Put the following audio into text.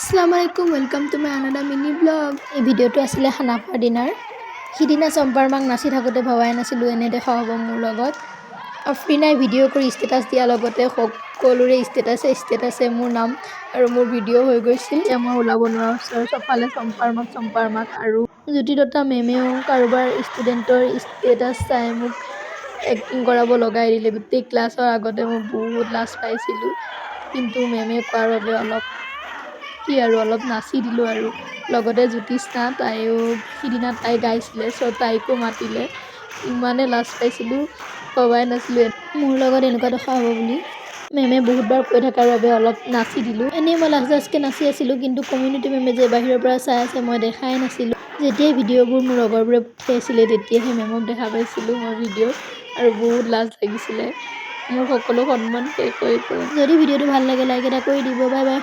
আসসালামু আলাইকুম, welcome to my another mini blog. এই ভিডিঅ'টো আছিলে খানাপাৰ দিনাৰ। সিদিনা চম্পাৰ মাক নাচি থাকোঁতে ভবাই নাছিলোঁ এনে দেখা হ'ব মোৰ লগত। আফ্ৰিনাই ভিডিঅ' কৰি ষ্টেটাছ দিয়াৰ লগতে সকলোৰে ষ্টেটাছে মোৰ নাম আৰু মোৰ ভিডিঅ' হৈ গৈছিল। এতিয়া মই ওলাব নোৱাৰা হৈছোঁ আৰু চবফালে চম্পাৰ মাক আৰু জ্যোতিদত্তা মেমেও কাৰোবাৰ ষ্টুডেণ্টৰ ষ্টেটাছ চাই মোক এক্টিং কৰাব লগাই দিলে। গোটেই ক্লাছৰ আগতে মই বহুত লাজ পাইছিলোঁ, কিন্তু মেমে কোৱাৰ বাবে অলপ নাচি দিলোঁ আৰু লগতে জ্যোতিস্না তাইও সিদিনা তাই গাইছিলে, তাইকো মাতিলে। ইমানে লাজ পাইছিলোঁ, ভবাই নাছিলোঁ মোৰ লগত এনেকুৱা দশা হ'ব বুলি। মেমে বহুতবাৰ কৈ থকাৰ বাবে অলপ নাচি দিলোঁ। এনেই মই লাজকে নাচি আছিলোঁ, কিন্তু কমিউনিটি মেমে যে বাহিৰৰ পৰা চাই আছে মই দেখাই নাছিলোঁ। যেতিয়াই ভিডিঅ'বোৰ মোৰ লগৰবোৰে পঠিয়াইছিলে তেতিয়াহে মেমক দেখা পাইছিলোঁ মই ভিডিঅ', আৰু বহুত লাজ লাগিছিলে। মোৰ সকলো সন্মান শেষ হৈ গ'ল। যদি ভিডিঅ'টো ভাল লাগে লাইক এটা কৰি দিব। Bye bye.